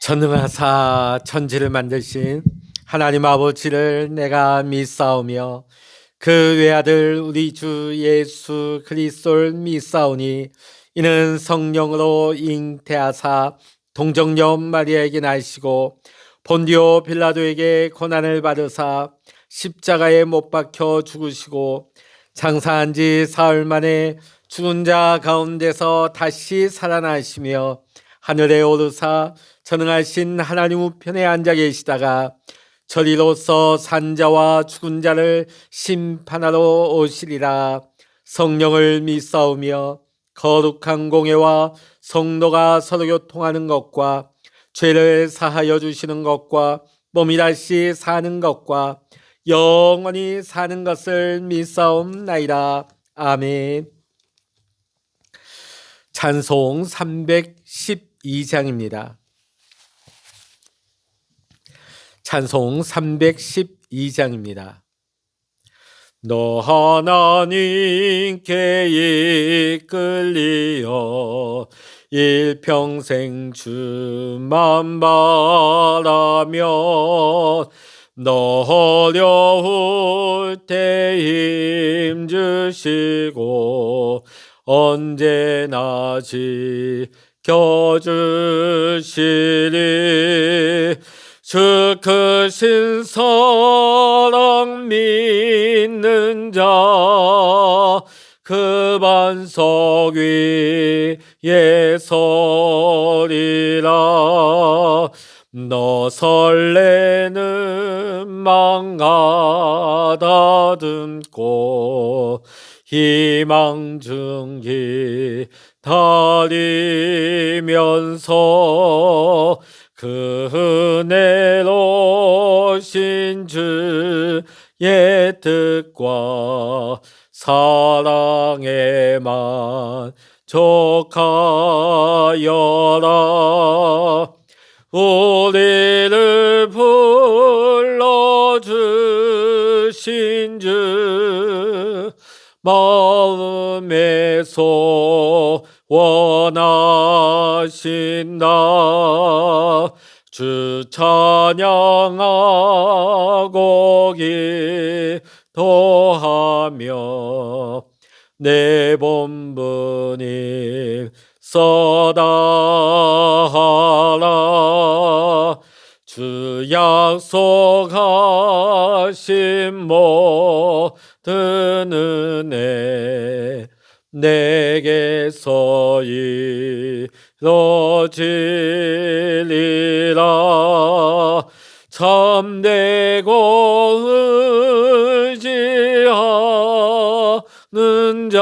전능하사 천지를 만드신 하나님 아버지를 내가 믿사오며 그 외아들 우리 주 예수 그리스도를 믿사오니 이는 성령으로 잉태하사 동정녀 마리아에게 나시고 본디오 빌라도에게 고난을 받으사 십자가에 못 박혀 죽으시고 장사한 지 사흘 만에 죽은 자 가운데서 다시 살아나시며 하늘에 오르사 전능하신 하나님 우편에 앉아 계시다가 저리로서 산자와 죽은 자를 심판하러 오시리라. 성령을 믿사오며 거룩한 공회와 성도가 서로 교통하는 것과 죄를 사하여 주시는 것과 몸이 다시 사는 것과 영원히 사는 것을 믿사옵나이다. 아멘. 찬송 312장입니다. 찬송 312장입니다. 너 하나님께 이끌리어 일평생 주만 바라며 너 어려울 때 힘주시고 언제나 지켜주시리. 주 크신 사랑 믿는 자 그 반석 위에 서리라. 너 설레는 맘 가다듬고 희망 중기 다리면서 그 은혜로 신주의 뜻과 사랑에만 족하여라. 우리를 불러주신 주 마음에 소원하신다. 주 찬양하고 기도하며 내 본분이 써다하라. 주 약속하신 모든 은혜 내게서 이뤄지리라. 참되고 의지하는 자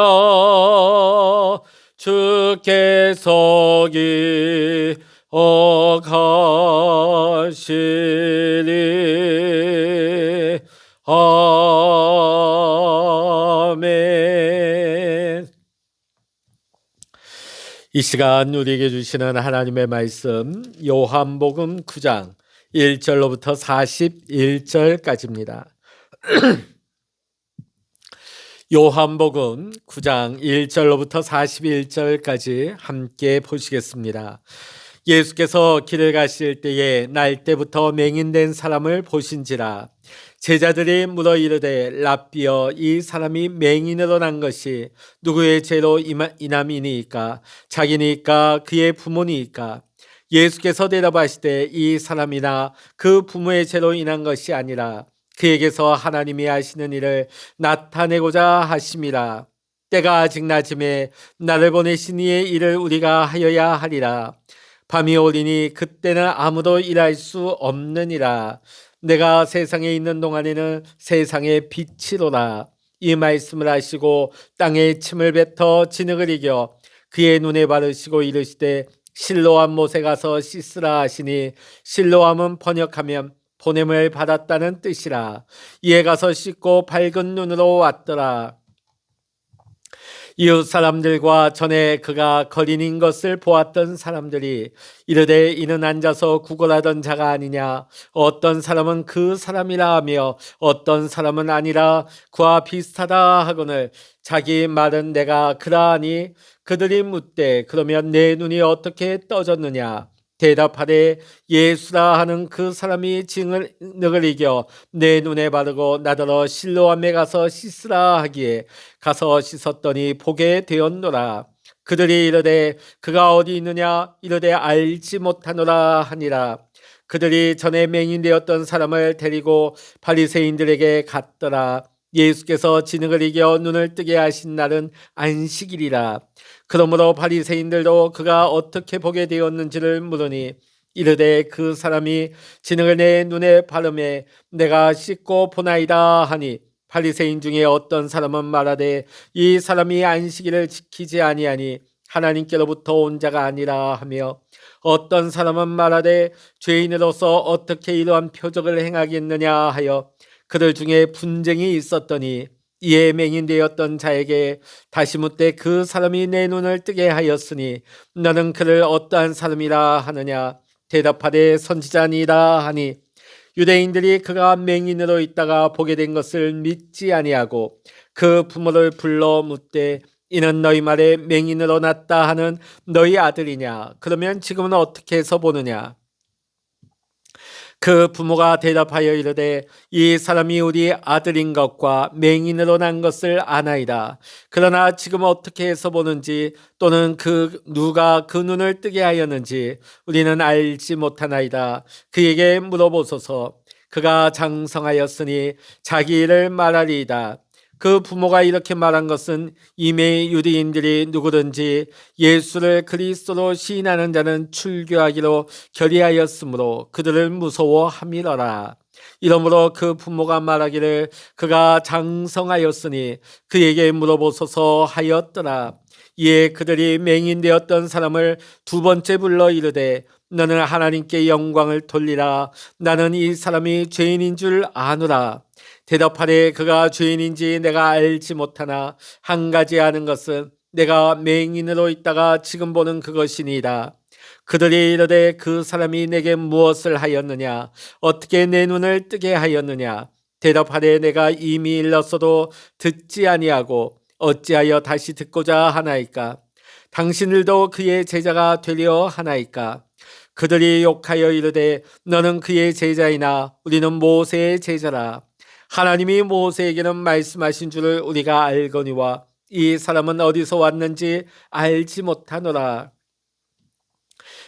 주께서 기억하시리. 아멘. 이 시간 우리에게 주시는 하나님의 말씀 요한복음 9장 1절로부터 41절까지입니다. 요한복음 9장 1절로부터 41절까지 함께 보시겠습니다. 예수께서 길을 가실 때에 날 때부터 맹인된 사람을 보신지라. 제자들이 물어 이르되 랍비여, 이 사람이 맹인으로 난 것이 누구의 죄로 인함이니이까? 자기니까 그의 부모니이까? 예수께서 대답하시되 이 사람이나 그 부모의 죄로 인한 것이 아니라 그에게서 하나님이 하시는 일을 나타내고자 하심이라. 때가 아직 낮음에 나를 보내신 이의 일을 우리가 하여야 하리라. 밤이 오리니 그때는 아무도 일할 수 없느니라. 내가 세상에 있는 동안에는 세상의 빛이로라. 이 말씀을 하시고 땅에 침을 뱉어 진흙을 이겨 그의 눈에 바르시고 이르시되 실로암 못에 가서 씻으라 하시니, 실로암은 번역하면 보냄을 받았다는 뜻이라. 이에 가서 씻고 밝은 눈으로 왔더라. 이웃 사람들과 전에 그가 거린인 것을 보았던 사람들이 이르되 이는 앉아서 구걸하던 자가 아니냐? 어떤 사람은 그 사람이라 하며 어떤 사람은 아니라 그와 비슷하다 하거늘 자기 말은 내가 그러하니 그들이 묻되 그러면 내 눈이 어떻게 떠졌느냐? 대답하되 예수라 하는 그 사람이 진흙을 이겨 내 눈에 바르고 나더러 실로암에 가서 씻으라 하기에 가서 씻었더니 보게 되었노라. 그들이 이르되 그가 어디 있느냐 이르되 알지 못하노라 하니라. 그들이 전에 맹인되었던 사람을 데리고 바리새인들에게 갔더라. 예수께서 진흙을 이겨 눈을 뜨게 하신 날은 안식일이라. 그러므로 바리새인들도 그가 어떻게 보게 되었는지를 물으니 이르되 그 사람이 진흙을 내 눈에 바르매 내가 씻고 보나이다 하니, 바리새인 중에 어떤 사람은 말하되 이 사람이 안식일을 지키지 아니하니 하나님께로부터 온 자가 아니라 하며, 어떤 사람은 말하되 죄인으로서 어떻게 이러한 표적을 행하겠느냐 하여 그들 중에 분쟁이 있었더니, 이에 맹인되었던 자에게 다시 묻되 그 사람이 내 눈을 뜨게 하였으니 너는 그를 어떠한 사람이라 하느냐. 대답하되 선지자니라 하니, 유대인들이 그가 맹인으로 있다가 보게 된 것을 믿지 아니하고 그 부모를 불러 묻되 이는 너희 말에 맹인으로 났다 하는 너희 아들이냐? 그러면 지금은 어떻게 해서 보느냐? 그 부모가 대답하여 이르되 이 사람이 우리 아들인 것과 맹인으로 난 것을 아나이다. 그러나 지금 어떻게 해서 보는지 또는 그 누가 그 눈을 뜨게 하였는지 우리는 알지 못하나이다. 그에게 물어보소서. 그가 장성하였으니 자기 일을 말하리이다. 그 부모가 이렇게 말한 것은 이미 유대인들이 누구든지 예수를 그리스도로 시인하는 자는 출교하기로 결의하였으므로 그들을 무서워함이러라. 이러므로 그 부모가 말하기를 그가 장성하였으니 그에게 물어보소서 하였더라. 이에 그들이 맹인되었던 사람을 두 번째 불러 이르되 너는 하나님께 영광을 돌리라. 나는 이 사람이 죄인인 줄 아노라. 대답하되 그가 죄인인지 내가 알지 못하나 한 가지 아는 것은 내가 맹인으로 있다가 지금 보는 그것이니이다. 그들이 이르되 그 사람이 내게 무엇을 하였느냐? 어떻게 내 눈을 뜨게 하였느냐? 대답하되 내가 이미 일렀어도 듣지 아니하고 어찌하여 다시 듣고자 하나이까? 당신들도 그의 제자가 되려 하나이까? 그들이 욕하여 이르되 너는 그의 제자이나 우리는 모세의 제자라. 하나님이 모세에게는 말씀하신 줄을 우리가 알거니와 이 사람은 어디서 왔는지 알지 못하노라.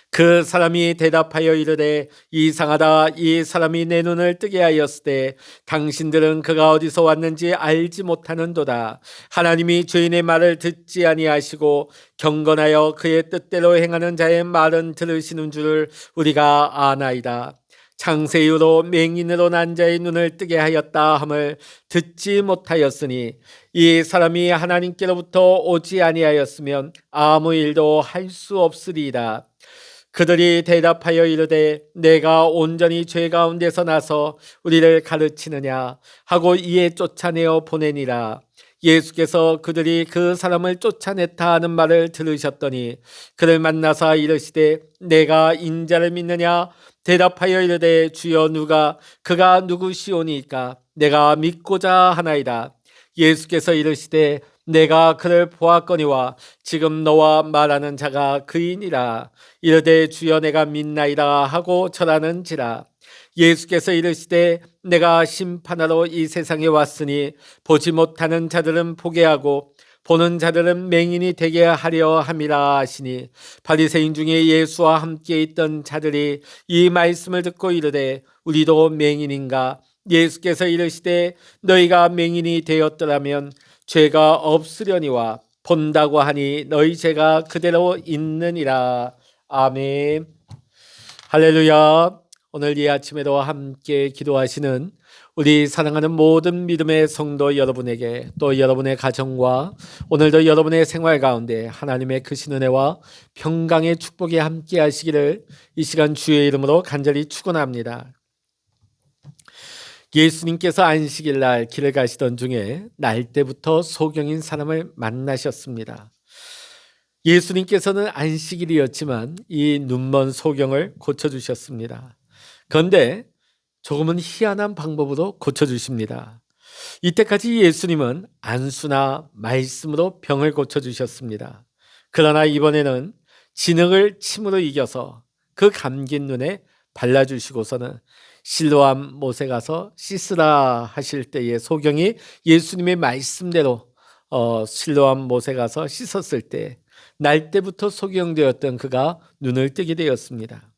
그 사람이 대답하여 이르되 이상하다. 이 사람이 내 눈을 뜨게 하였으되 당신들은 그가 어디서 왔는지 알지 못하는도다. 하나님이 죄인의 말을 듣지 아니하시고 경건하여 그의 뜻대로 행하는 자의 말은 들으시는 줄을 우리가 아나이다. 창세 이후로 맹인으로 난 자의 눈을 뜨게 하였다 함을 듣지 못하였으니 이 사람이 하나님께로부터 오지 아니하였으면 아무 일도 할 수 없으리이다. 그들이 대답하여 이르되 내가 온전히 죄 가운데서 나서 우리를 가르치느냐 하고 이에 쫓아내어 보내니라. 예수께서 그들이 그 사람을 쫓아냈다 하는 말을 들으셨더니 그를 만나사 이르시되 내가 인자를 믿느냐? 대답하여 이르되 주여 그가 누구시오니까 내가 믿고자 하나이다. 예수께서 이르시되 내가 그를 보았거니와 지금 너와 말하는 자가 그이니라. 이르되 주여 내가 믿나이다 하고 절하는지라. 예수께서 이르시되 내가 심판하러 이 세상에 왔으니 보지 못하는 자들은 보게 하고 보는 자들은 맹인이 되게 하려 함이라 하시니, 바리새인 중에 예수와 함께 있던 자들이 이 말씀을 듣고 이르되 우리도 맹인인가? 예수께서 이르시되 너희가 맹인이 되었더라면 죄가 없으려니와 본다고 하니 너희 죄가 그대로 있느니라. 아멘. 할렐루야. 오늘 이 아침에도 함께 기도하시는 우리 사랑하는 모든 믿음의 성도 여러분에게, 또 여러분의 가정과 오늘도 여러분의 생활 가운데 하나님의 크신 은혜와 평강의 축복이 함께 하시기를 이 시간 주의 이름으로 간절히 축원합니다. 예수님께서 안식일 날 길을 가시던 중에 날 때부터 소경인 사람을 만나셨습니다. 예수님께서는 안식일이었지만 이 눈먼 소경을 고쳐주셨습니다. 그런데 조금은 희한한 방법으로 고쳐주십니다. 이때까지 예수님은 안수나 말씀으로 병을 고쳐주셨습니다. 그러나 이번에는 진흙을 침으로 이겨서 그 감긴 눈에 발라주시고서는 실로암 못에 가서 씻으라 하실 때에 소경이 예수님의 말씀대로 실로암 못에 가서 씻었을 때 날 때부터 소경되었던 그가 눈을 뜨게 되었습니다.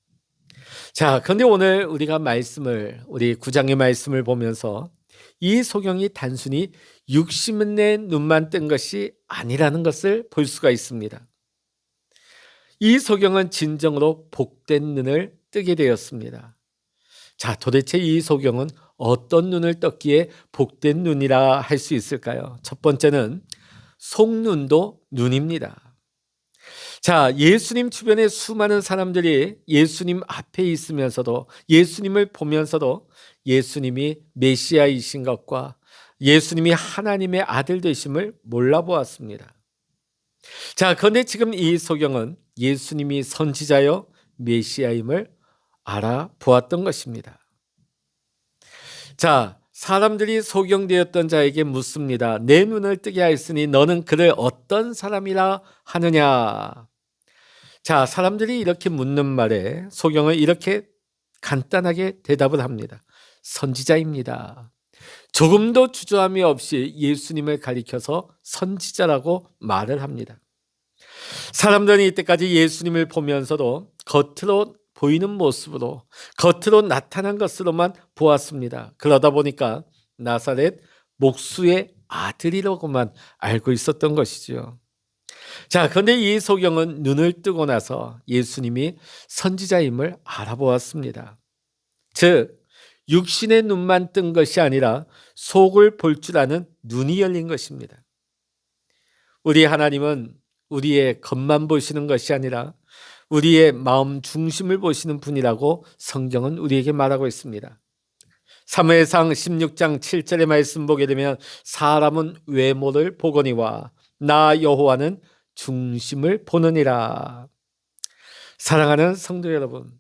자, 그런데 오늘 우리 9장의 말씀을 보면서 이 소경이 단순히 육신의 눈만 뜬 것이 아니라는 것을 볼 수가 있습니다. 이 소경은 진정으로 복된 눈을 뜨게 되었습니다. 자, 도대체 이 소경은 어떤 눈을 떴기에 복된 눈이라 할 수 있을까요? 첫 번째는 속눈도 눈입니다. 자, 예수님 주변에 수많은 사람들이 예수님 앞에 있으면서도 예수님을 보면서도 예수님이 메시아이신 것과 예수님이 하나님의 아들 되심을 몰라보았습니다. 자, 그런데 지금 이 소경은 예수님이 선지자여 메시아임을 알아보았던 것입니다. 자, 사람들이 소경되었던 자에게 묻습니다. 내 눈을 뜨게 하였으니 너는 그를 어떤 사람이라 하느냐? 자, 사람들이 이렇게 묻는 말에 소경은 이렇게 간단하게 대답을 합니다. 선지자입니다. 조금도 주저함이 없이 예수님을 가리켜서 선지자라고 말을 합니다. 사람들은 이때까지 예수님을 보면서도 겉으로 보이는 모습으로 겉으로 나타난 것으로만 보았습니다. 그러다 보니까 나사렛 목수의 아들이라고만 알고 있었던 것이죠. 자, 그런데 이 소경은 눈을 뜨고 나서 예수님이 선지자임을 알아보았습니다. 즉, 육신의 눈만 뜬 것이 아니라 속을 볼 줄 아는 눈이 열린 것입니다. 우리 하나님은 우리의 겉만 보시는 것이 아니라 우리의 마음 중심을 보시는 분이라고 성경은 우리에게 말하고 있습니다. 사무엘상 16장 7절의 말씀 보게 되면 사람은 외모를 보거니와 나 여호와는 중심을 보느니라. 사랑하는 성도 여러분,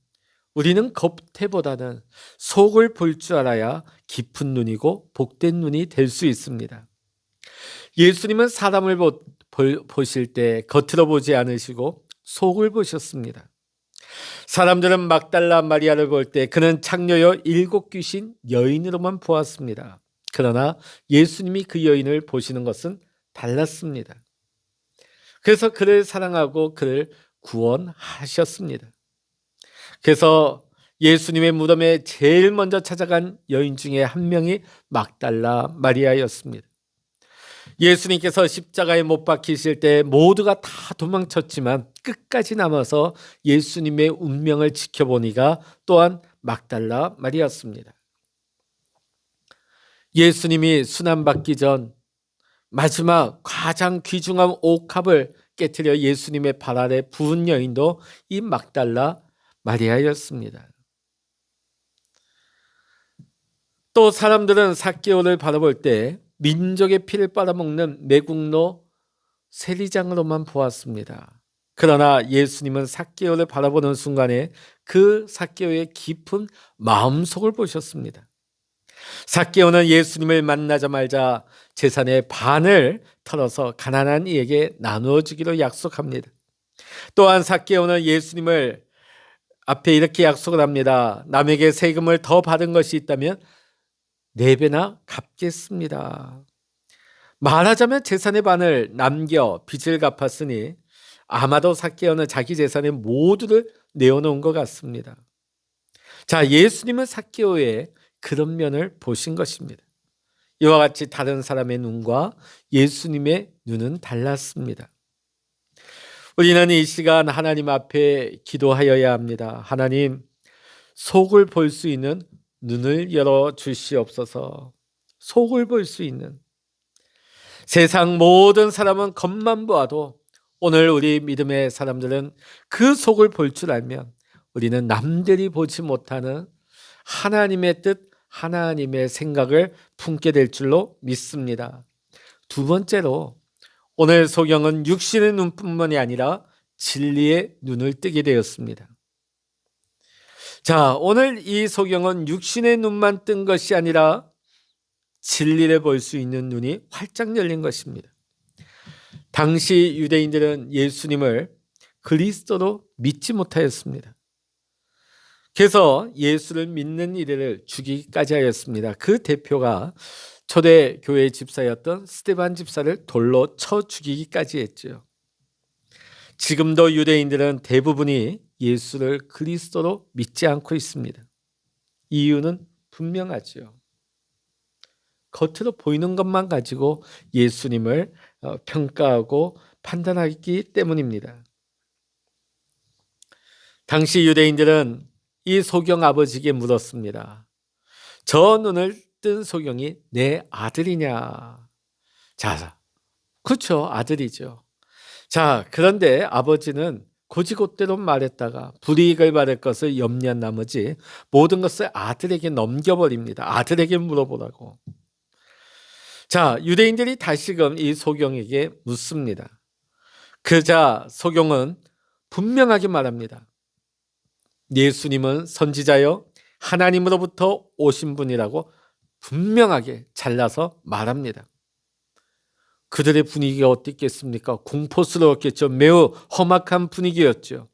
우리는 겉에보다는 속을 볼 줄 알아야 깊은 눈이고 복된 눈이 될 수 있습니다. 예수님은 사람을 보실 때 겉으로 보지 않으시고 속을 보셨습니다. 사람들은 막달라 마리아를 볼 때 그는 창녀여 7귀신 여인으로만 보았습니다. 그러나 예수님이 그 여인을 보시는 것은 달랐습니다. 그래서 그를 사랑하고 그를 구원하셨습니다. 그래서 예수님의 무덤에 제일 먼저 찾아간 여인 중에 한 명이 막달라 마리아였습니다. 예수님께서 십자가에 못 박히실 때 모두가 다 도망쳤지만 끝까지 남아서 예수님의 운명을 지켜보니가 또한 막달라 마리아였습니다. 예수님이 순환받기 전 마지막 가장 귀중한 옥합을 깨트려 예수님의 발 아래 부은 여인도 이 막달라 마리아였습니다. 또 사람들은 삭개오를 바라볼 때 민족의 피를 빨아먹는 매국노 세리장으로만 보았습니다. 그러나 예수님은 삭개오를 바라보는 순간에 그 삭개오의 깊은 마음속을 보셨습니다. 삭개오는 예수님을 만나자마자 재산의 반을 털어서 가난한 이에게 나누어 주기로 약속합니다. 또한 삭개오는 예수님을 앞에 이렇게 약속을 합니다. 남에게 세금을 더 받은 것이 있다면 4배나 갚겠습니다. 말하자면 재산의 반을 남겨 빚을 갚았으니 아마도 삭개오는 자기 재산의 모두를 내어놓은 것 같습니다. 자, 예수님은 삭개오의 그런 면을 보신 것입니다. 이와 같이 다른 사람의 눈과 예수님의 눈은 달랐습니다. 우리는 이 시간 하나님 앞에 기도하여야 합니다. 하나님, 속을 볼 수 있는 눈을 열어 주시옵소서. 속을 볼 수 있는, 세상 모든 사람은 겉만 보아도 오늘 우리 믿음의 사람들은 그 속을 볼 줄 알면 우리는 남들이 보지 못하는 하나님의 뜻, 하나님의 생각을 품게 될 줄로 믿습니다. 두 번째로 오늘 소경은 육신의 눈뿐만이 아니라 진리의 눈을 뜨게 되었습니다. 자, 오늘 이 소경은 육신의 눈만 뜬 것이 아니라 진리를 볼 수 있는 눈이 활짝 열린 것입니다. 당시 유대인들은 예수님을 그리스도로 믿지 못하였습니다. 그래서 예수를 믿는 이들을 죽이기까지 하였습니다. 그 대표가 초대 교회 집사였던 스데반 집사를 돌로 쳐 죽이기까지 했죠. 지금도 유대인들은 대부분이 예수를 그리스도로 믿지 않고 있습니다. 이유는 분명하죠. 겉으로 보이는 것만 가지고 예수님을 평가하고 판단하기 때문입니다. 당시 유대인들은 이 소경 아버지에게 물었습니다. 저 눈을 뜬 소경이 내 아들이냐? 자, 그렇죠. 아들이죠. 자, 그런데 아버지는 고지고대로 말했다가 불이익을 받을 것을 염려한 나머지 모든 것을 아들에게 넘겨버립니다. 아들에게 물어보라고. 자, 유대인들이 다시금 이 소경에게 묻습니다. 그자 소경은 분명하게 말합니다. 예수님은 선지자여 하나님으로부터 오신 분이라고 분명하게 잘라서 말합니다. 그들의 분위기가 어땠겠습니까? 공포스러웠겠죠. 매우 험악한 분위기였죠.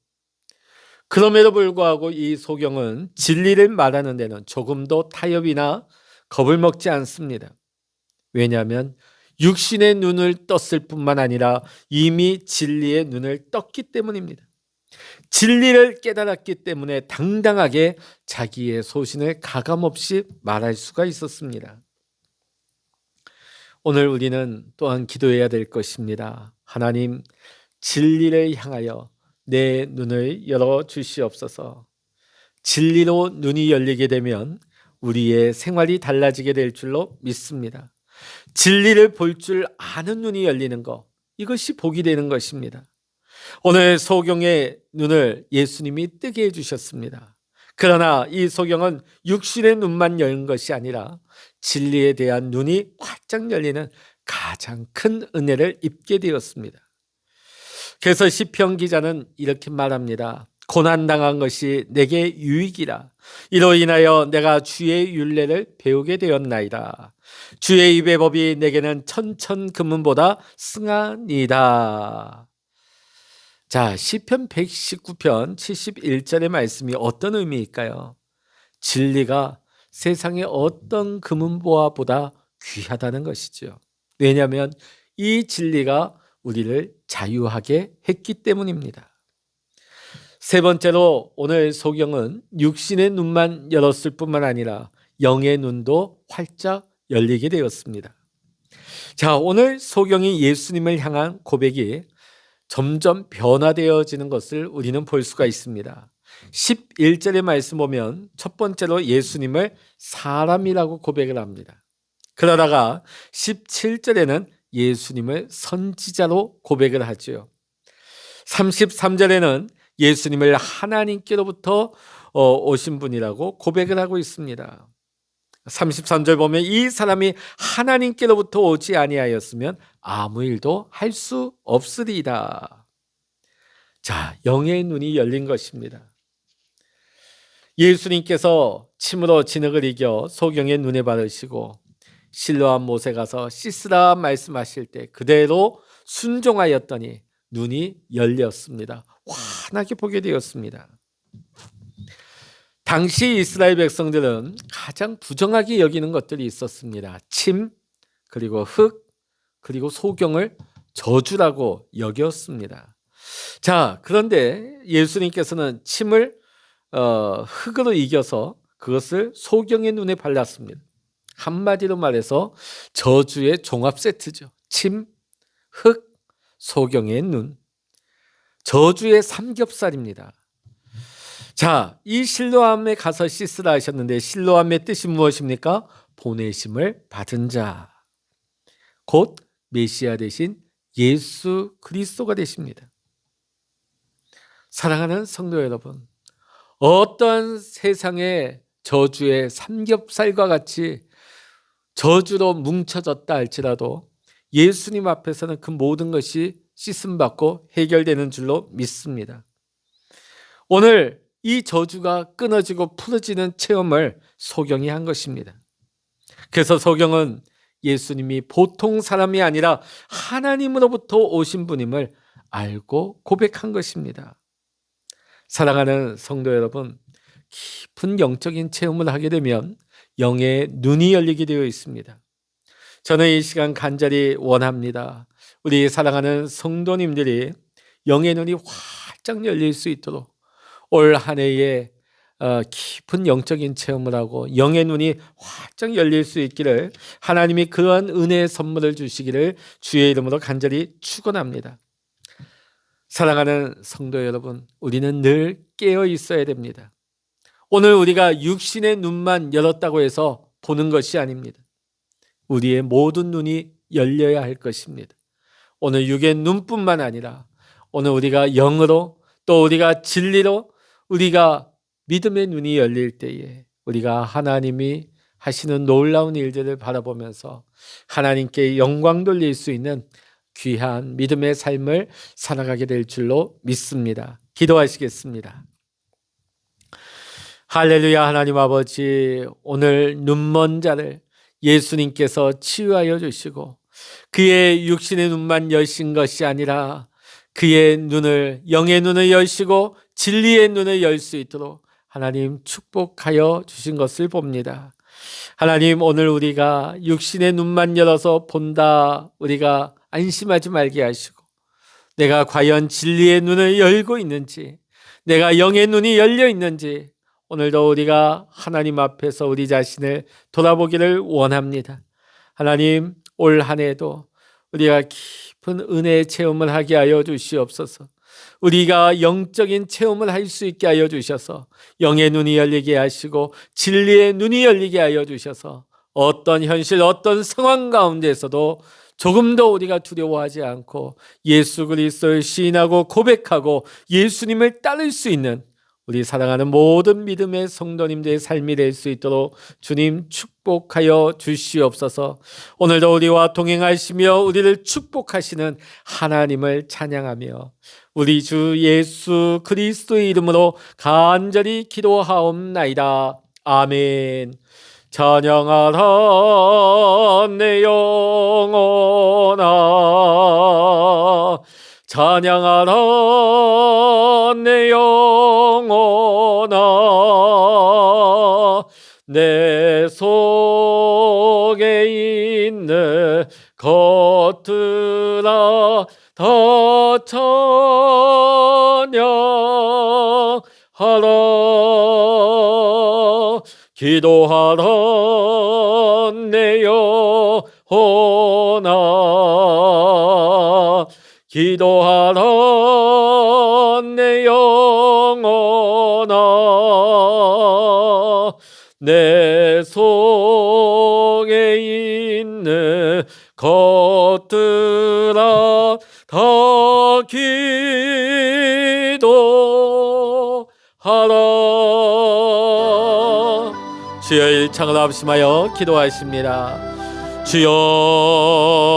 그럼에도 불구하고 이 소경은 진리를 말하는 데는 조금도 타협이나 겁을 먹지 않습니다. 왜냐하면 육신의 눈을 떴을 뿐만 아니라 이미 진리의 눈을 떴기 때문입니다. 진리를 깨달았기 때문에 당당하게 자기의 소신을 가감없이 말할 수가 있었습니다. 오늘 우리는 또한 기도해야 될 것입니다. 하나님, 진리를 향하여 내 눈을 열어 주시옵소서. 진리로 눈이 열리게 되면 우리의 생활이 달라지게 될 줄로 믿습니다. 진리를 볼 줄 아는 눈이 열리는 것, 이것이 복이 되는 것입니다. 오늘 소경의 눈을 예수님이 뜨게 해주셨습니다. 그러나 이 소경은 육신의 눈만 열린 것이 아니라 진리에 대한 눈이 활짝 열리는 가장 큰 은혜를 입게 되었습니다. 그래서 시편 기자는 이렇게 말합니다. 고난당한 것이 내게 유익이라. 이로 인하여 내가 주의 율례를 배우게 되었나이다. 주의 입의 법이 내게는 천천 금은보다 승하니이다. 자, 시편 119편 71절의 말씀이 어떤 의미일까요? 진리가 세상의 어떤 금은보화보다 귀하다는 것이죠. 왜냐하면 이 진리가 우리를 자유하게 했기 때문입니다. 세 번째로 오늘 소경은 육신의 눈만 열었을 뿐만 아니라 영의 눈도 활짝 열리게 되었습니다. 자, 오늘 소경이 예수님을 향한 고백이 점점 변화되어지는 것을 우리는 볼 수가 있습니다. 11절의 말씀 보면 첫 번째로 예수님을 사람이라고 고백을 합니다. 그러다가 17절에는 예수님을 선지자로 고백을 하죠. 33절에는 예수님을 하나님께로부터 오신 분이라고 고백을 하고 있습니다. 33절 보면 이 사람이 하나님께로부터 오지 아니하였으면 아무 일도 할 수 없으리이다. 자, 영의 눈이 열린 것입니다. 예수님께서 침으로 진흙을 이겨 소경의 눈에 바르시고 실로암 못에 가서 씻으라 말씀하실 때 그대로 순종하였더니 눈이 열렸습니다. 환하게 보게 되었습니다. 당시 이스라엘 백성들은 가장 부정하게 여기는 것들이 있었습니다. 침, 그리고 흙, 그리고 소경을 저주라고 여겼습니다. 자, 그런데 예수님께서는 침을 흙으로 이겨서 그것을 소경의 눈에 발랐습니다. 한마디로 말해서 저주의 종합 세트죠. 침, 흙, 소경의 눈. 저주의 삼겹살입니다. 자, 이 실로암에 가서 씻으라 하셨는데 실로암의 뜻이 무엇입니까? 보내심을 받은 자. 곧 메시아 되신 예수 그리스도가 되십니다. 사랑하는 성도 여러분, 어떤 세상의 저주의 삼겹살과 같이 저주로 뭉쳐졌다 할지라도 예수님 앞에서는 그 모든 것이 씻음받고 해결되는 줄로 믿습니다. 오늘 이 저주가 끊어지고 풀어지는 체험을 소경이 한 것입니다. 그래서 소경은 예수님이 보통 사람이 아니라 하나님으로부터 오신 분임을 알고 고백한 것입니다. 사랑하는 성도 여러분, 깊은 영적인 체험을 하게 되면 영의 눈이 열리게 되어 있습니다. 저는 이 시간 간절히 원합니다. 우리 사랑하는 성도님들이 영의 눈이 활짝 열릴 수 있도록 올 한 해에 깊은 영적인 체험을 하고 영의 눈이 활짝 열릴 수 있기를, 하나님이 그러한 은혜의 선물을 주시기를 주의 이름으로 간절히 축원합니다. 사랑하는 성도 여러분, 우리는 늘 깨어 있어야 됩니다. 오늘 우리가 육신의 눈만 열었다고 해서 보는 것이 아닙니다. 우리의 모든 눈이 열려야 할 것입니다. 오늘 육의 눈뿐만 아니라 오늘 우리가 영으로, 또 우리가 진리로, 우리가 믿음의 눈이 열릴 때에 우리가 하나님이 하시는 놀라운 일들을 바라보면서 하나님께 영광 돌릴 수 있는 귀한 믿음의 삶을 살아가게 될 줄로 믿습니다. 기도하시겠습니다. 할렐루야. 하나님 아버지, 오늘 눈먼 자를 예수님께서 치유하여 주시고 그의 육신의 눈만 여신 것이 아니라 그의 눈을, 영의 눈을 여시고 진리의 눈을 열 수 있도록 하나님 축복하여 주신 것을 봅니다. 하나님, 오늘 우리가 육신의 눈만 열어서 본다, 우리가 안심하지 말게 하시고 내가 과연 진리의 눈을 열고 있는지, 내가 영의 눈이 열려 있는지 오늘도 우리가 하나님 앞에서 우리 자신을 돌아보기를 원합니다. 하나님, 올 한 해도 우리가 깊은 은혜의 체험을 하게 하여 주시옵소서. 우리가 영적인 체험을 할 수 있게 하여 주셔서 영의 눈이 열리게 하시고 진리의 눈이 열리게 하여 주셔서 어떤 현실, 어떤 상황 가운데서도 조금 더 우리가 두려워하지 않고 예수 그리스도를 시인하고 고백하고 예수님을 따를 수 있는 우리 사랑하는 모든 믿음의 성도님들의 삶이 될 수 있도록 주님 축복하여 주시옵소서. 오늘도 우리와 동행하시며 우리를 축복하시는 하나님을 찬양하며 우리 주 예수 그리스도의 이름으로 간절히 기도하옵나이다. 아멘. 찬양하라 내 영혼아, 찬양하라 내 영혼아, 내 속에 있는 것들아 다 찬양하라. 기도하라 내 영혼아, 기도하라 내 영혼아, 내 속에 있는 것들아 다 기도하라. 주여, 일창을 합심하여 기도하십니다. 주여